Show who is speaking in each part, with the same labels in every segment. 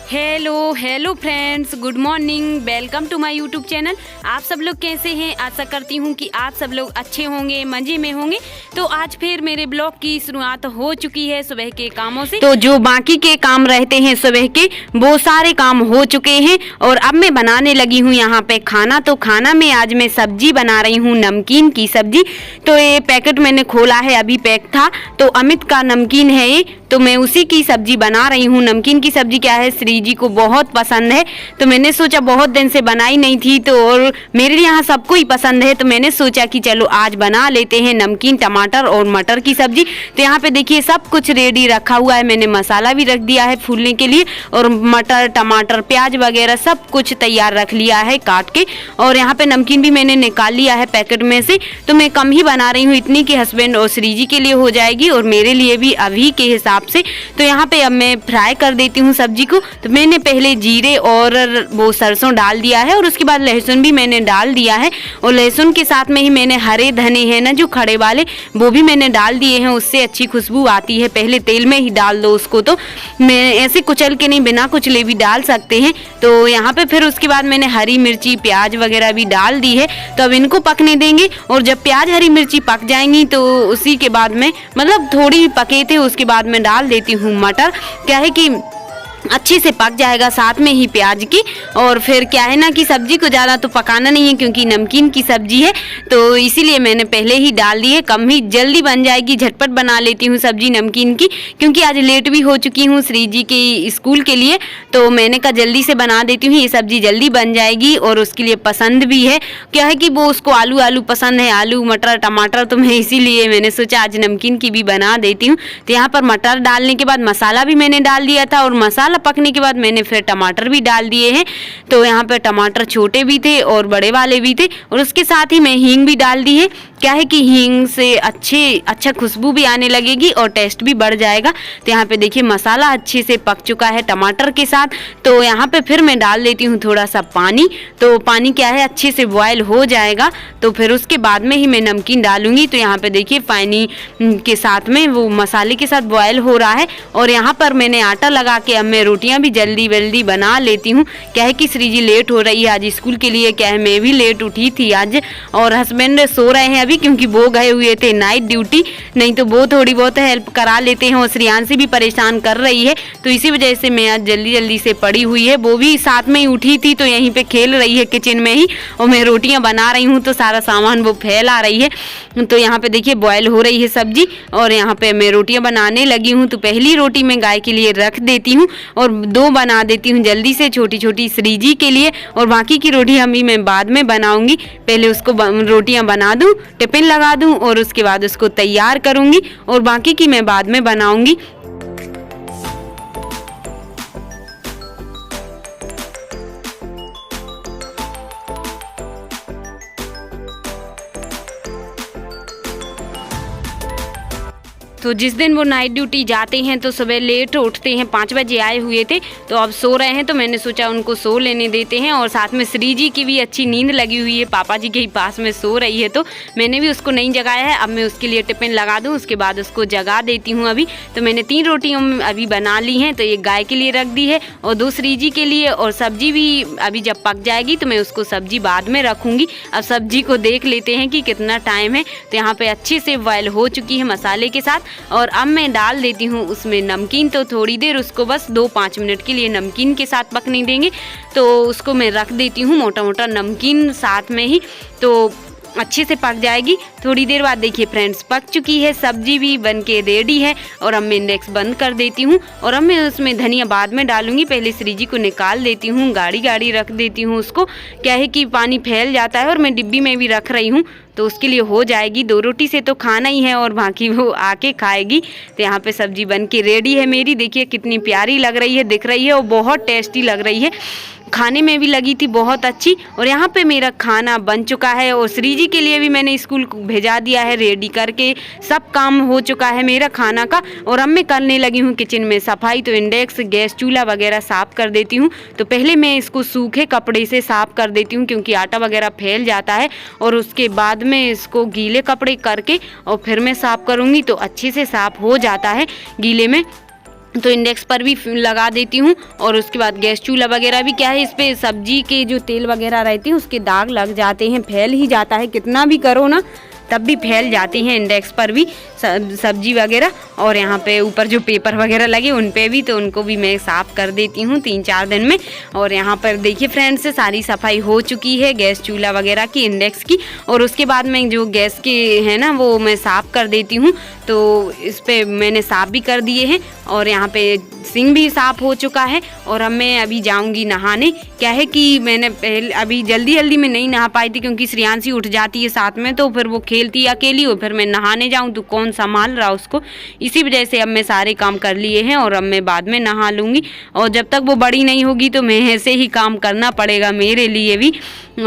Speaker 1: Hello friends, good morning. Welcome to my YouTube channel. आप सब लोग कैसे हैं? आशा करती हूं कि आप सब लोग अच्छे होंगे, मज़े में होंगे। तो आज फिर मेरे ब्लॉग की शुरुआत हो चुकी है सुबह के कामों से। तो जो बाकी के काम रहते हैं सुबह के, वो सारे काम हो चुके हैं और अब मैं बनाने लगी हूँ यहाँ पे खाना। तो खाना में आज मैं सब्जी बना रही हूँ, नमकीन की सब्जी। तो ये पैकेट मैंने खोला है, अभी पैक था। तो अमित का नमकीन है ये, तो मैं उसी की सब्जी बना रही हूँ। नमकीन की सब्जी क्या है, श्री जी को बहुत पसंद है। तो मैंने सोचा, बहुत दिन से बनाई नहीं थी, तो और मेरे यहाँ सबको ही पसंद है, तो मैंने सोचा कि चलो आज बना लेते हैं नमकीन टमाटर और मटर की सब्जी। तो यहाँ पे देखिए सब कुछ रेडी रखा हुआ है। मैंने मसाला भी रख दिया है फूलने के लिए, और मटर, टमाटर, प्याज वगैरह सब कुछ तैयार रख लिया है काट के। और यहाँ पे नमकीन भी मैंने निकाल लिया है पैकेट में से। तो मैं कम ही बना रही हूँ, इतनी कि हस्बैंड और श्री जी के लिए हो जाएगी और मेरे लिए भी अभी के हिसाब से। तो यहाँ पे अब मैं फ्राई कर देती हूँ सब्जी को। तो मैंने पहले जीरे और वो सरसों डाल दिया है, और उसके बाद लहसुन भी मैंने डाल दिया है। और लहसुन के साथ में ही मैंने हरे धने हैं ना, जो खड़े वाले, वो भी मैंने डाल दिए हैं। उससे अच्छी खुशबू आती है। पहले तेल में ही डाल दो उसको, तो मैं ऐसे कुचल के नहीं, बिना कुचले भी डाल सकते हैं। तो यहाँ पे फिर उसके बाद मैंने हरी मिर्ची, प्याज वगैरह भी डाल दी है। तो अब इनको पकने देंगे, और जब प्याज हरी मिर्ची पक जाएंगी तो उसी के बाद में, मतलब थोड़ी पके थे, उसके बाद में डाल देती हूँ मटर। क्या है कि अच्छे से पक जाएगा साथ में ही प्याज की। और फिर क्या है ना कि सब्जी को ज़्यादा तो पकाना नहीं है, क्योंकि नमकीन की सब्जी है, तो इसीलिए मैंने पहले ही डाल दी है। कम ही जल्दी बन जाएगी, झटपट बना लेती हूँ सब्जी नमकीन की, क्योंकि आज लेट भी हो चुकी हूँ श्री जी के स्कूल के लिए। तो मैंने कहा जल्दी से बना देती हूँ, ये सब्जी जल्दी बन जाएगी और उसके लिए पसंद भी है। क्या है कि वो उसको आलू आलू पसंद है, आलू मटर टमाटर, तो मैं इसीलिए मैंने सोचा आज नमकीन की भी बना देती हूँ। तो यहाँ पर मटर डालने के बाद मसाला भी मैंने डाल दिया था, और मसाला पकने के बाद मैंने फिर टमाटर भी डाल दिए हैं। तो यहाँ पे टमाटर छोटे भी थे और बड़े वाले भी थे, और उसके साथ ही मैं हींग भी डाल दी है। क्या है कि हींग से अच्छा खुशबू भी आने लगेगी और टेस्ट भी बढ़ जाएगा। तो यहाँ पे देखिए मसाला अच्छे से पक चुका है टमाटर के साथ। तो यहाँ पे फिर मैं डाल देती हूँ थोड़ा सा पानी। तो पानी क्या है, अच्छे से बॉयल हो जाएगा, तो फिर उसके बाद में ही मैं नमकीन डालूंगी। तो यहाँ पे देखिए पानी के साथ में वो मसाले के साथ बॉयल हो रहा है। और यहाँ पर मैंने आटा लगा के अब मैं रोटियां भी जल्दी बना लेती हूँ। क्या है कि श्री जी लेट हो रही है आज स्कूल के लिए। क्या है, मैं भी लेट उठी थी आज, और हस्बैंड सो रहे हैं अभी, क्योंकि वो गए हुए थे नाइट ड्यूटी। नहीं तो वो थोड़ी बहुत हेल्प करा लेते हैं, और श्रियांशी भी परेशान कर रही है, तो इसी वजह से मैं आज जल्दी से पड़ी हुई है। वो भी साथ में ही उठी थी, तो यहीं पे खेल रही है किचन में ही, और मैं रोटियां बना रही हूँ, तो सारा सामान वो फैला रही है। तो यहाँ पे देखिए बॉयल हो रही है सब्जी, और यहाँ पे मैं रोटियां बनाने लगी हूँ। तो पहली रोटी मैं गाय के लिए रख देती हूँ, और 2 बना देती हूँ जल्दी से, छोटी छोटी श्री जी के लिए, और बाकी की रोटी अभी मैं बाद में बनाऊंगी। पहले उसको रोटियां बना दूं, टिफिन लगा दूं, और उसके बाद उसको तैयार करूंगी, और बाकी की मैं बाद में बनाऊंगी। तो जिस दिन वो नाइट ड्यूटी जाते हैं तो सुबह लेट उठते हैं, 5 बजे आए हुए थे, तो अब सो रहे हैं। तो मैंने सोचा उनको सो लेने देते हैं, और साथ में श्री जी की भी अच्छी नींद लगी हुई है, पापा जी के ही पास में सो रही है, तो मैंने भी उसको नहीं जगाया है। अब मैं उसके लिए टिफिन लगा दूँ, उसके बाद उसको जगा देती हूँ। अभी तो मैंने 3 रोटियाँ अभी बना ली हैं, तो एक गाय के लिए रख दी है और 2 श्री जी के लिए, और सब्जी भी अभी जब पक जाएगी तो मैं उसको सब्जी बाद में रखूँगी। अब सब्जी को देख लेते हैं कि कितना टाइम है। तो यहाँ पर अच्छे से बॉयल हो चुकी है मसाले के साथ, और अब मैं डाल देती हूँ उसमें नमकीन। तो थोड़ी देर उसको बस 2-5 मिनट के लिए नमकीन के साथ पकने देंगे। तो उसको मैं रख देती हूँ मोटा मोटा नमकीन साथ में ही, तो अच्छे से पक जाएगी। थोड़ी देर बाद देखिए फ्रेंड्स पक चुकी है, सब्जी भी बनके रेडी है। और अब मैं इंडेक्स बंद कर देती हूँ, और अब मैं उसमें धनिया बाद में डालूंगी। पहले श्री जी को निकाल देती हूँ, गाड़ी रख देती हूँ उसको। क्या है कि पानी फैल जाता है, और मैं डिब्बी में भी रख रही हूँ, तो उसके लिए हो जाएगी। 2 रोटी से तो खाना ही है, और बाकी वो आके खाएगी। तो यहाँ पे सब्जी बन के रेडी है मेरी। देखिए कितनी प्यारी लग रही है, दिख रही है, और बहुत टेस्टी लग रही है। खाने में भी लगी थी बहुत अच्छी। और यहाँ पे मेरा खाना बन चुका है, और श्री जी के लिए भी मैंने स्कूल भेजा दिया है रेडी करके। सब काम हो चुका है मेरा खाना का, और अब मैं करने लगी हूँ किचन में सफाई। तो इंडेक्स, गैस चूल्हा वगैरह साफ़ कर देती हूँ। तो पहले मैं इसको सूखे कपड़े से साफ़ कर देती हूँ, क्योंकि आटा वगैरह फैल जाता है, और उसके बाद में इसको गीले कपड़े करके और फिर मैं साफ़ करूँगी, तो अच्छे से साफ़ हो जाता है गीले में। तो इंडेक्स पर भी लगा देती हूँ। और उसके बाद गैस चूल्हा वगैरह भी क्या है, इस पर सब्जी के जो तेल वगैरह रहते हैं उसके दाग लग जाते हैं, फैल ही जाता है, कितना भी करो ना तब भी फैल जाती हैं इंडेक्स पर भी सब्जी वगैरह। और यहाँ पे ऊपर जो पेपर वगैरह लगे उन पे भी, तो उनको भी मैं साफ़ कर देती हूँ 3-4 दिन में। और यहाँ पर देखिए फ्रेंड्स, सारी सफाई हो चुकी है गैस चूल्हा वगैरह की, इंडेक्स की। और उसके बाद में जो गैस के है ना वो मैं साफ़ कर देती हूँ। तो इस पे मैंने साफ़ भी कर दिए हैं और यहाँ पे सिंक भी साफ़ हो चुका है। और अब मैं अभी जाऊँगी नहाने। क्या है कि मैंने पहले अभी जल्दी में नहीं नहा पाई थी क्योंकि श्रेयांशी उठ जाती है साथ में, तो फिर वो खेलती है अकेली, और फिर मैं नहाने जाऊँ तो कौन संभाल रहा उसको। इसी वजह से अब मैं सारे काम कर लिए हैं और अब मैं बाद में नहा लूँगी। और जब तक वो बड़ी नहीं होगी तो मैं ऐसे ही काम करना पड़ेगा मेरे लिए भी।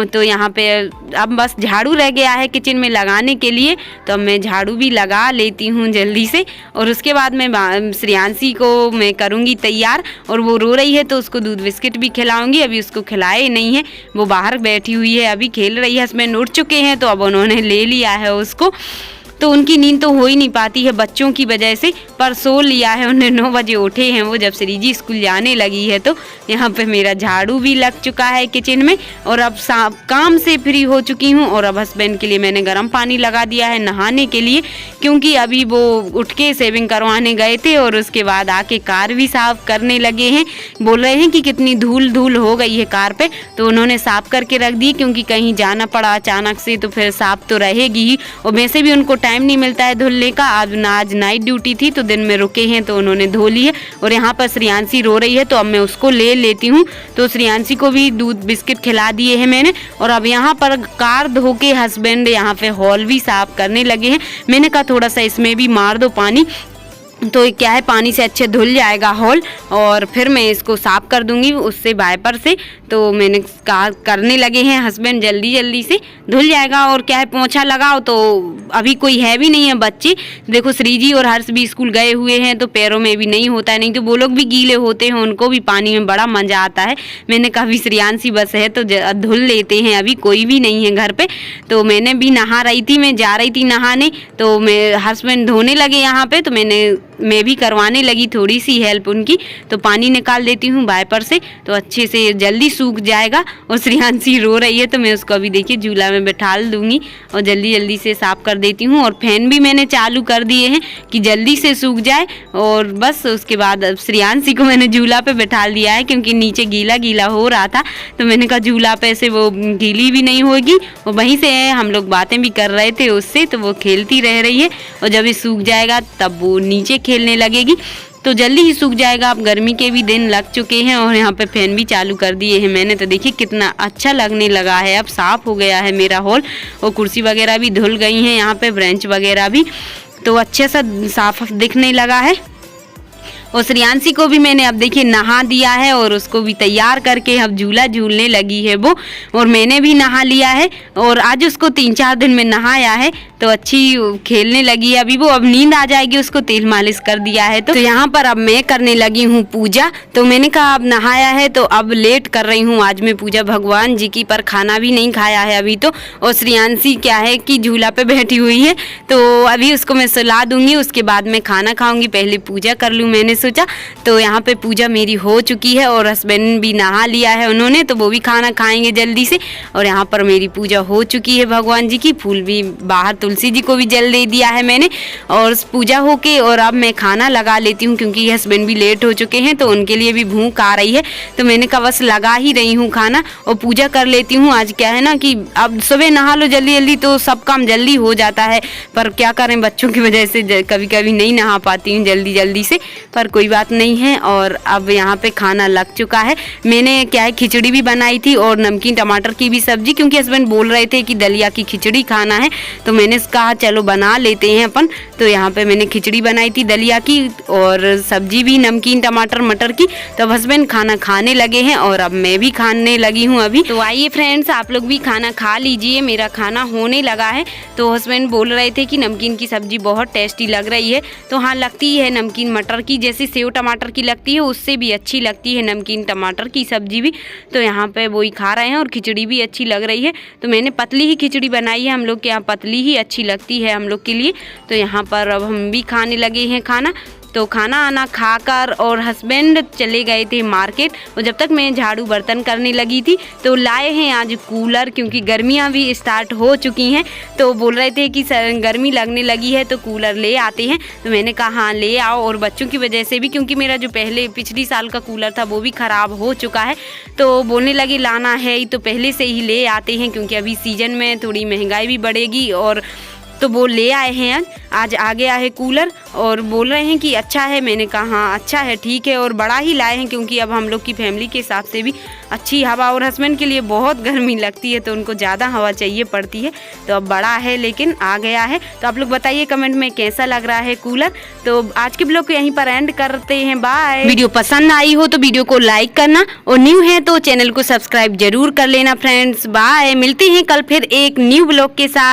Speaker 1: तो यहाँ पे अब बस झाड़ू रह गया है किचन में लगाने के लिए, तो अब मैं झाड़ू भी लगा लेती हूँ जल्दी से। और उसके बाद मैं श्रेयांशी को मैं करूँगी तैयार। और वो रो रही है तो उसको दूध बिस्किट भी खिलाऊंगी, अभी उसको खिलाए नहीं है, वो बाहर बैठी हुई है अभी खेल रही है। हस्बैंड उठ चुके हैं तो अब उन्होंने ले लिया है उसको, तो उनकी नींद तो हो ही नहीं पाती है बच्चों की वजह से, पर सो लिया है उन्हें। 9 बजे उठे हैं वो जब श्रीजी स्कूल जाने लगी है। तो यहाँ पे मेरा झाड़ू भी लग चुका है किचन में और अब काम से फ्री हो चुकी हूँ। और अब हस्बैंड के लिए मैंने गर्म पानी लगा दिया है नहाने के लिए, क्योंकि अभी वो उठ के शेविंग करवाने गए थे और उसके बाद आके कार भी साफ़ करने लगे हैं। बोल रहे हैं कि कितनी धूल हो गई है कार पे, तो उन्होंने साफ़ करके रख दी, क्योंकि कहीं जाना पड़ा अचानक से तो फिर साफ़ तो रहेगी ही। और वैसे भी उनको टाइम नहीं मिलता है धुलने का। आज नाइट ड्यूटी थी तो दिन में रुके हैं तो उन्होंने धो ली है। और यहाँ पर श्रेयांशी रो रही है तो अब मैं उसको ले लेती हूँ। तो श्रेयांशी को भी दूध बिस्किट खिला दिए हैं मैंने। और अब यहाँ पर कार धो के हस्बैंड यहाँ पे हॉल भी साफ करने लगे हैं। मैंने कहा थोड़ा सा इसमें भी मार दो पानी, तो क्या है पानी से अच्छे धुल जाएगा हॉल, और फिर मैं इसको साफ़ कर दूंगी उससे वाइपर से। तो मैंने करने लगे हैं हस्बैंड, जल्दी से धुल जाएगा। और क्या है पोंछा लगाओ तो अभी कोई है भी नहीं है बच्चे, देखो श्रीजी और हर्ष भी स्कूल गए हुए हैं तो पैरों में भी नहीं होता है, नहीं तो वो लोग भी गीले होते हैं, उनको भी पानी में बड़ा मज़ा आता है। मैंने कहा अभी श्रेयांशी बस है तो धुल लेते हैं, अभी कोई भी नहीं है घर पे। तो मैंने भी नहा रही थी, मैं जा रही थी नहाने, तो मैं हस्बैंड धोने लगे यहाँ पे, तो मैं भी करवाने लगी थोड़ी सी हेल्प उनकी। तो पानी निकाल देती हूँ वाइपर से तो अच्छे से जल्दी सूख जाएगा। और श्रेयांशी रो रही है तो मैं उसको अभी देखिए झूला में बैठाल दूंगी और जल्दी से साफ़ कर देती हूँ। और फैन भी मैंने चालू कर दिए हैं कि जल्दी से सूख जाए। और बस उसके बाद श्रेयांशी को मैंने झूला पे बैठा दिया है, क्योंकि नीचे गीला हो रहा था, तो मैंने कहा झूला पे से वो गीली भी नहीं होगी। और वहीं से हम लोग बातें भी कर रहे थे उससे, तो वो खेलती रह रही है। और जब ये सूख जाएगा तब वो नीचे खेलने लगेगी, तो जल्दी ही सूख जाएगा। अब गर्मी के भी दिन लग चुके हैं और यहाँ पे फैन भी चालू कर दिए हैं मैंने, तो देखिए कितना अच्छा लगने लगा है। अब साफ़ हो गया है मेरा हॉल और कुर्सी वगैरह भी धुल गई हैं, यहाँ पे ब्रेंच वगैरह भी तो अच्छे सा साफ दिखने लगा है। और श्रेयांशी को भी मैंने अब देखिए नहा दिया है और उसको भी तैयार करके अब झूला झूलने लगी है वो। और मैंने भी नहा लिया है और आज उसको 3-4 दिन में नहाया है तो अच्छी खेलने लगी है अभी वो। अब नींद आ जाएगी, उसको तेल मालिश कर दिया है। तो यहाँ पर अब मैं करने लगी हूँ पूजा। तो मैंने कहा अब नहाया है तो अब लेट कर रही हूँ आज मैं पूजा भगवान जी की, पर खाना भी नहीं खाया है अभी तो। और श्रेयांशी क्या है कि झूला पे बैठी हुई है तो अभी उसको मैं सुला दूंगी, उसके बाद मैं खाना खाऊंगी। पहले पूजा कर लूँ मैंने सोचा। तो यहाँ पे पूजा मेरी हो चुकी है और हस्बैंड भी नहा लिया है उन्होंने, तो वो भी खाना खाएंगे जल्दी से। और यहाँ पर मेरी पूजा हो चुकी है भगवान जी की, फूल भी बाहर तुलसी जी को भी जल दे दिया है मैंने। और पूजा होके और अब मैं खाना लगा लेती हूँ, क्योंकि हस्बैंड भी लेट हो चुके हैं तो उनके लिए भी भूख आ रही है। तो मैंने कहा बस लगा ही रही हूँ खाना और पूजा कर लेती हूँ। आज क्या है ना कि अब सुबह नहा लो जल्दी तो सब काम जल्दी हो जाता है, पर क्या करें बच्चों की वजह से कभी कभी नहीं नहा पाती हूँ जल्दी से, पर कोई बात नहीं है। और अब यहाँ पे खाना लग चुका है। मैंने क्या है खिचड़ी भी बनाई थी और नमकीन टमाटर की भी सब्जी, क्योंकि हस्बैंड बोल रहे थे कि दलिया की खिचड़ी खाना है, तो मैंने कहा चलो बना लेते हैं अपन। तो यहाँ पे मैंने खिचड़ी बनाई थी दलिया की और सब्जी भी नमकीन टमाटर मटर की। तो अब हस्बैंड खाना खाने लगे हैं और अब मैं भी खाने लगी हूँ अभी। तो आइए फ्रेंड्स आप लोग भी खाना खा लीजिए, मेरा खाना होने लगा है। तो हस्बैंड बोल रहे थे कि नमकीन की सब्जी बहुत टेस्टी लग रही है। तो हाँ लगती है नमकीन मटर की, जैसे सेव टमाटर की लगती है उससे भी अच्छी लगती है नमकीन टमाटर की सब्जी भी। तो यहाँ पे वही खा रहे हैं और खिचड़ी भी अच्छी लग रही है। तो मैंने पतली ही खिचड़ी बनाई है, हम लोग के यहाँ पतली ही अच्छी लगती है हम लोग के लिए। तो यहाँ पर अब हम भी खाने लगे हैं खाना। तो खाना आना खाकर और हस्बैंड चले गए थे मार्केट, और जब तक मैं झाड़ू बर्तन करने लगी थी तो लाए हैं आज कूलर, क्योंकि गर्मियाँ भी स्टार्ट हो चुकी हैं। तो बोल रहे थे कि गर्मी लगने लगी है तो कूलर ले आते हैं। तो मैंने कहा हाँ ले आओ, और बच्चों की वजह से भी, क्योंकि मेरा जो पिछली साल का कूलर था वो भी ख़राब हो चुका है। तो बोलने लगी लाना है तो पहले से ही ले आते हैं, क्योंकि अभी सीज़न में थोड़ी महंगाई भी बढ़ेगी। और तो वो ले आए हैं आज आ गया है कूलर, और बोल रहे हैं कि अच्छा है। मैंने कहा हाँ अच्छा है, ठीक है, और बड़ा ही लाए हैं, क्योंकि अब हम लोग की फैमिली के हिसाब से भी अच्छी हवा, और हस्बैंड के लिए बहुत गर्मी लगती है तो उनको ज़्यादा हवा चाहिए पड़ती है। तो अब बड़ा है लेकिन आ गया है। तो आप लोग बताइए कमेंट में कैसा लग रहा है कूलर। तो आज के ब्लॉग को यहीं पर एंड करते हैं, बाय। वीडियो पसंद आई हो तो वीडियो को लाइक करना, और न्यू है तो चैनल को सब्सक्राइब जरूर कर लेना फ्रेंड्स। बाय, मिलते हैं कल फिर एक न्यू ब्लॉग के साथ।